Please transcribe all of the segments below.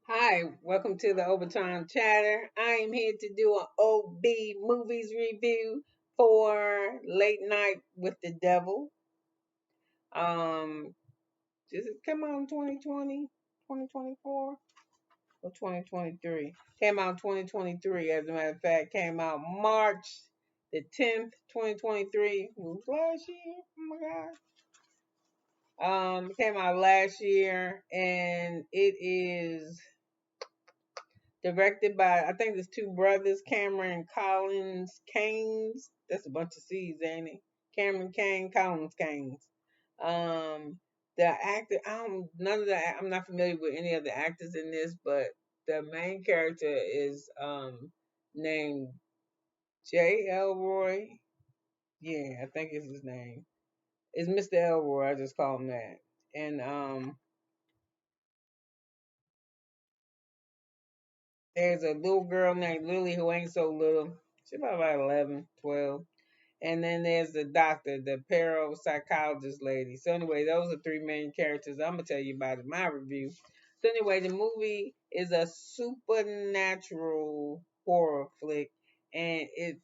Hi, welcome to the Obachanchatter. I am here to do an OB movies review for Late Night with the Devil. Um, does it come out in 2020, 2024, or 2023? Came out in 2023, as a matter of fact. Came out March the 10th, 2023. It was last year. Oh my God. It came out last year, and it is directed by I think there's two brothers, Cameron and Collins Caines. That's a bunch of C's, ain't it? Cameron Kane, Collins Caines. Um, the actor, I don't none of the I'm not familiar with any of the actors in this, but the main character is named J. Elroy. Yeah, I think is his name. It's Mr. Elroy. I just call him that. And there's a little girl named Lily who ain't so little. She's about 11, 12. And then there's the doctor, the parapsychologist lady. So anyway, those are three main characters. I'm gonna tell you about in my review. So anyway, the movie is a supernatural horror flick, and it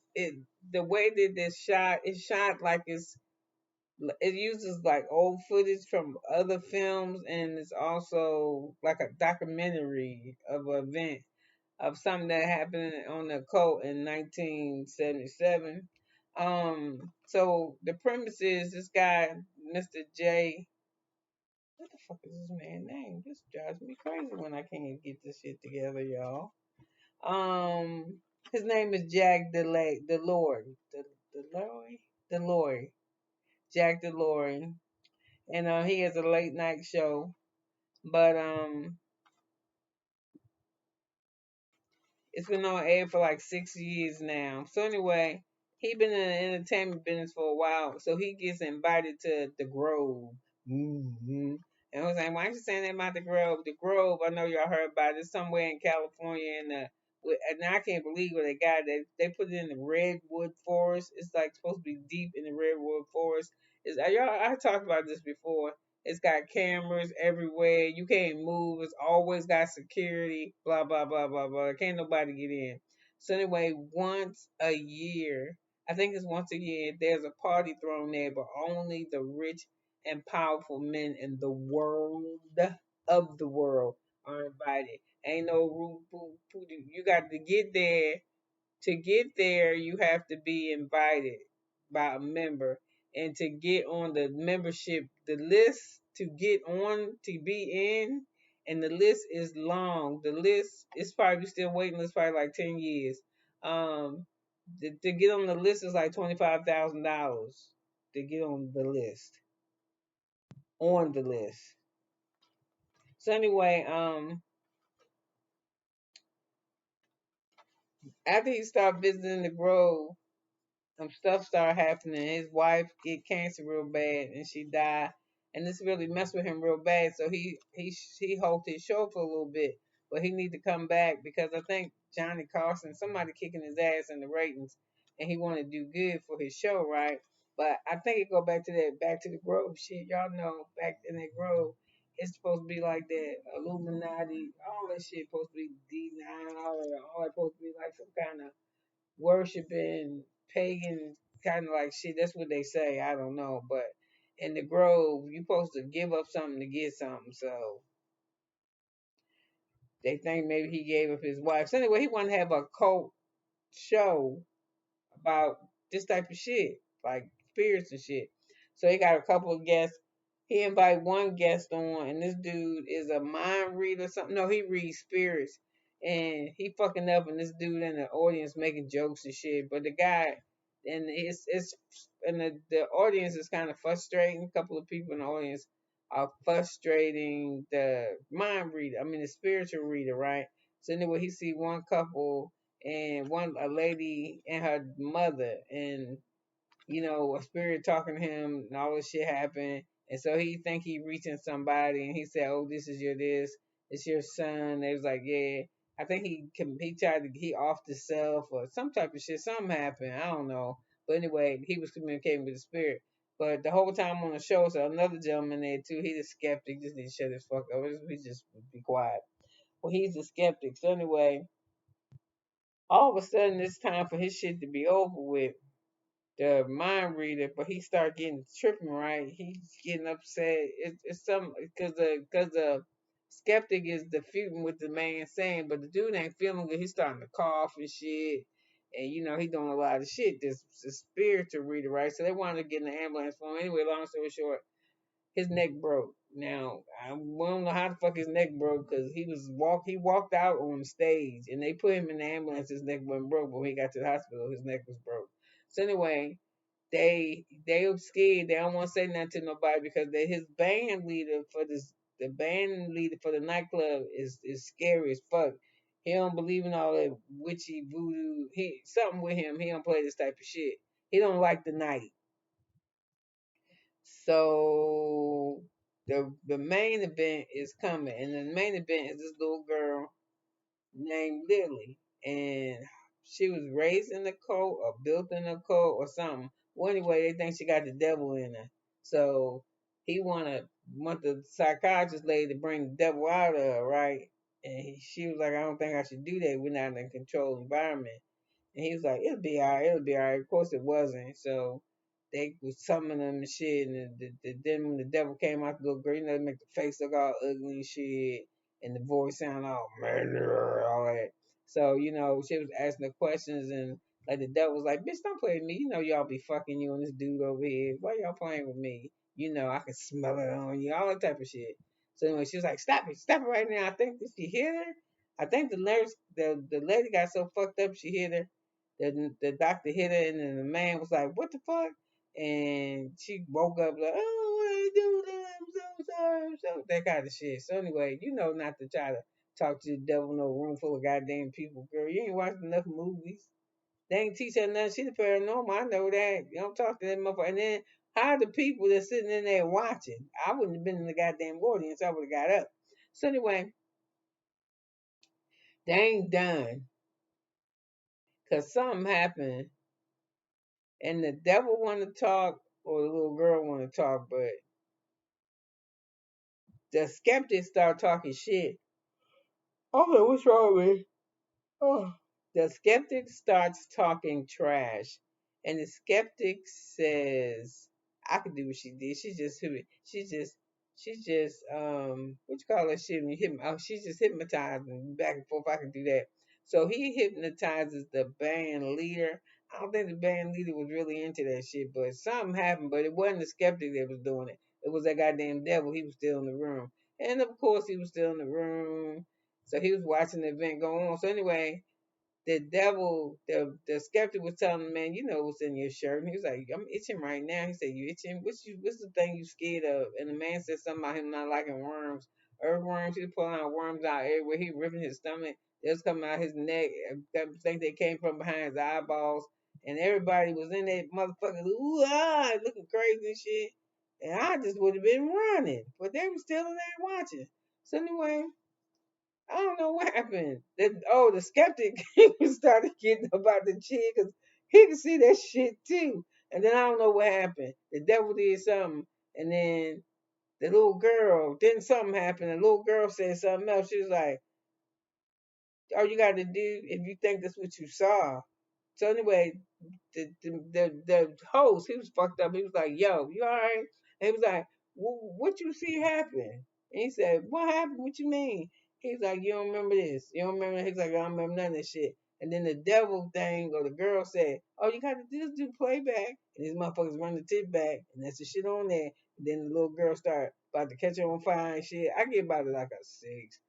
the way that it's shot like it uses like old footage from other films, and it's also like a documentary of an event of something that happened on the occult in 1977. So the premise is this guy, Mr. J. What the fuck is this man's name? This drives me crazy when I can't get this shit together, y'all. His name is Jack Delory, Delory, Delory, Jack Delory, and he has a late night show, but it's been on air for like 6 years now. So anyway, he been in the entertainment business for a while. So he gets invited to the Grove. And I was like, why aren't you saying that about the Grove? The Grove, I know y'all heard about it. It's somewhere in California, and I can't believe what they got. They put it in the redwood forest. It's like supposed to be deep in the redwood forest. I talked about this before. It's got cameras everywhere. You can't move. It's always got security. Blah blah blah blah blah. Can't nobody get in. So anyway, once a year, I think it's once a year, there's a party thrown there, but only the rich and powerful men in the world of the world are invited. Ain't no you got to get there. To get there, you have to be invited by a member, and to get on the membership, the list to get on to be in, and the list is long. The list is probably still waiting list probably like 10 years. Um, to get on the list is like $25,000 to get on the list. On the list. So anyway, after he started visiting the Grove, some stuff started happening. His wife get cancer real bad, and she died, and this really messed with him real bad. So he halted his show for a little bit, but he need to come back because I think Johnny Carson, somebody kicking his ass in the ratings, and he want to do good for his show, right? But I think it go back to that back to the Grove shit. Y'all know back in that Grove, it's supposed to be like that Illuminati, all that shit supposed to be D9, all that supposed to be like some kind of worshiping pagan kind of like shit. That's what they say. I don't know, but in the Grove, you supposed to give up something to get something. So they think maybe he gave up his wife. So anyway, he wanted to have a cult show about this type of shit, like spirits and shit. So he got a couple of guests. He invited one guest on, and this dude is a mind reader or something. No, he reads spirits, and he fucking up, and this dude in the audience making jokes and shit. But the guy, and it's and the audience is kind of frustrating. A couple of people in the audience are frustrating the mind reader. I mean, the spiritual reader, right? So anyway, he see one couple and a lady and her mother, and a spirit talking to him, and all this shit happened. And so he think he reaching somebody, and he said, "Oh, this is your this, it's your son." They was like, "Yeah." I think he tried to he off the self or some type of shit. Something happened. I don't know. But anyway, he was communicating with the spirit. But the whole time on the show, so another gentleman there too. He the skeptic. Just need to shut his fuck up. He just be quiet. Well, he's a skeptic. So anyway, all of a sudden it's time for his shit to be over with. The mind reader, but he started getting tripping. Right, he's getting upset. It's some because the skeptic is disputing with the man saying, but the dude ain't feeling good. He's starting to cough and shit, and he doing a lot of shit. This spiritual reader, right? So they wanted to get in the ambulance for him. Anyway, long story short, his neck broke. Now we don't know how the fuck his neck broke because he walked out on the stage and they put him in the ambulance. His neck wasn't broke, but when he got to the hospital, his neck was broke. So anyway, they were scared. They don't want to say nothing to nobody because his band leader for the band leader for the nightclub is scary as fuck. He don't believe in all that witchy voodoo. He something with him. He don't play this type of shit. He don't like the night. So the main event is coming, and the main event is this little girl named Lily, and she was raised in a cult or built in a cult or something. Well, anyway, they think she got the devil in her. So he want the psychiatrist lady to bring the devil out of her, right? And she was like, I don't think I should do that. We're not in a controlled environment. And he was like, it'll be all right, it'll be all right. Of course it wasn't. So they was summoning them and shit. And then when the devil came out, the little girl, they make the face look all ugly and shit. And the voice sound all murder, all that. So, she was asking the questions and like the devil was like, bitch, don't play with me. Y'all be fucking you and this dude over here. Why y'all playing with me? I can smell it on you, all that type of shit. So anyway, she was like, stop it right now. I think did she hit her? I think the nurse, the lady got so fucked up she hit her. The doctor hit her, and then the man was like, "What the fuck?" And she woke up like, "Oh, what I do that? I'm so sorry, that kind of shit." So anyway, not to try to talk to the devil in no room full of goddamn people, girl. You ain't watched enough movies. They ain't teach her nothing. She the paranormal. I know that. You don't talk to that motherfucker. And then how the people that's sitting in there watching? I wouldn't have been in the goddamn audience. I would have got up. So anyway, they ain't done because something happened and the devil want to talk or the little girl want to talk, but the skeptics start talking shit. Okay, what's wrong with me? Oh. The skeptic starts talking trash, and the skeptic says, "I could do what she did. She just what you call that shit when you hit? Oh, she's just hypnotizing back and forth. I can do that." So he hypnotizes the band leader. I don't think the band leader was really into that shit, but something happened. But it wasn't the skeptic that was doing it. It was that goddamn devil. He was still in the room, and of course he was still in the room. So he was watching the event go on. So anyway, the devil, the skeptic was telling the man, what's in your shirt. And he was like, I'm itching right now. He said, you itching? What's the thing you scared of? And the man said something about him not liking worms. Earthworms, he was pulling out worms out everywhere. He ripping his stomach. They was coming out his neck. I think they came from behind his eyeballs. And everybody was in that motherfucker, ooh, looking crazy and shit. And I just would have been running. But they were still in there watching. So anyway, I don't know what happened. The skeptic started getting about the chick because he could see that shit too. And then I don't know what happened. The devil did something, and then the little girl, then something happened. The little girl said something else. She was like, "All you got to do if you think that's what you saw." So anyway, the host, he was fucked up. He was like, "Yo, you all right?" And he was like, "What you see happen?" And he said, "What happened? What you mean?" He's like, "You don't remember this? You don't remember?" He's like, "I don't remember none of this shit." And then the devil thing or the girl said, "Oh, you got to do playback." And these motherfuckers run the tip back, and that's the shit on there. And then the little girl start about to catch her on fire and shit. I give about it like a 6.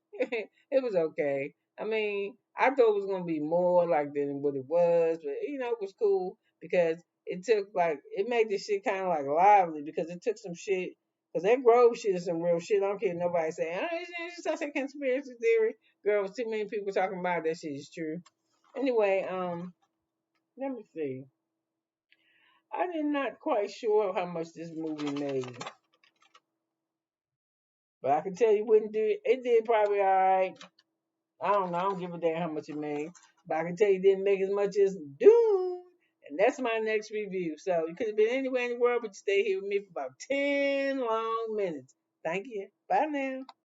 It was okay. I mean, I thought it was gonna be more like than what it was, but it was cool because it made this shit kind of like lively because it took some shit. Cause that Grove shit is some real shit. I don't care nobody saying, oh, it's just such a conspiracy theory. Girl, too many people talking about that shit is true. Anyway, let me see. I did not quite sure how much this movie made, but I can tell you wouldn't do it. It did probably all right. I don't know. I don't give a damn how much it made. But I can tell you it didn't make as much as Doom. And that's my next review. So you could have been anywhere in the world, but you stay here with me for about 10 long minutes. Thank you. Bye now.